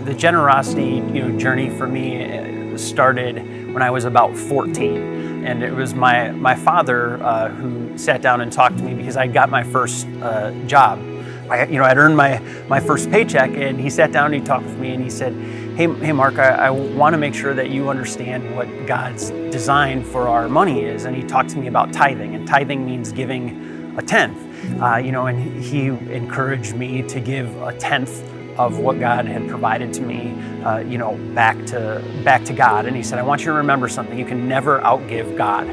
The generosity, journey for me started when I was about 14, and it was my father who sat down and talked to me because I got my first job. I'd earned my first paycheck, and he sat down and he talked with me and he said, "Hey, Mark, I want to make sure that you understand what God's design for our money is." And he talked to me about tithing, and tithing means giving a tenth. And he encouraged me to give a tenth of what God had provided to me, back to God. And he said, "I want you to remember something. You can never outgive God."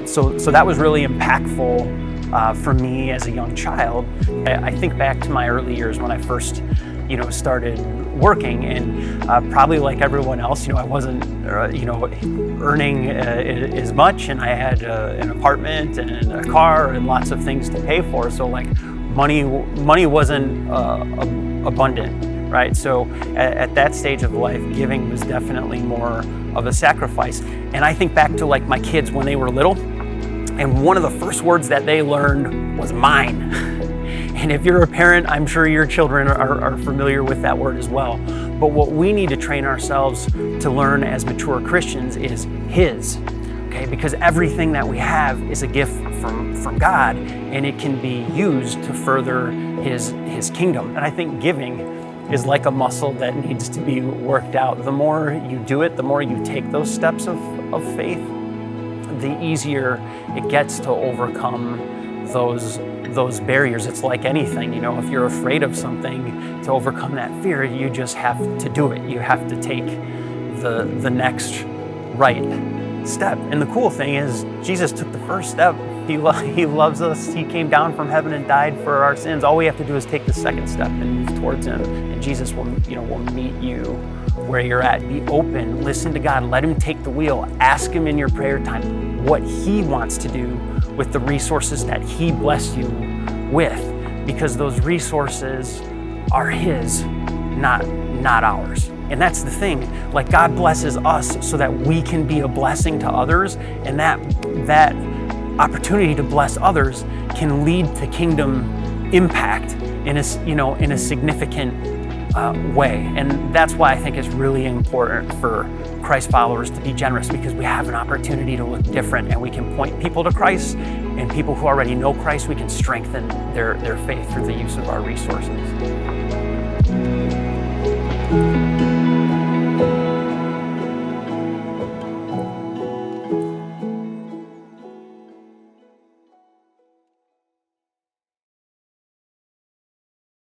So that was really impactful for me as a young child. I think back to my early years when I first, started working, and probably like everyone else, I wasn't, earning as much, and I had an apartment and a car and lots of things to pay for. So like money wasn't abundant, right? So at that stage of life, giving was definitely more of a sacrifice. And I think back to like my kids when they were little, and one of the first words that they learned was mine. And if you're a parent, I'm sure your children are familiar with that word as well. But what we need to train ourselves to learn as mature Christians is His, okay? Because everything that we have is a gift from God, and it can be used to further His kingdom. And I think giving is like a muscle that needs to be worked out. The more you do it, the more you take those steps of faith, the easier it gets to overcome those barriers. It's like anything, if you're afraid of something, to overcome that fear, you just have to do it. You have to take the next right step. And the cool thing is Jesus took the first step. He loves us. He came down from heaven and died for our sins. All we have to do is take the second step and move towards Him. And Jesus will meet you where you're at. Be open, listen to God, let Him take the wheel. Ask Him in your prayer time what He wants to do with the resources that He blessed you with, because those resources are His, not ours. And that's the thing, like God blesses us so that we can be a blessing to others, and that opportunity to bless others can lead to kingdom impact in a significant way. And that's why I think it's really important for Christ followers to be generous, because we have an opportunity to look different, and we can point people to Christ, and people who already know Christ, we can strengthen their faith through the use of our resources.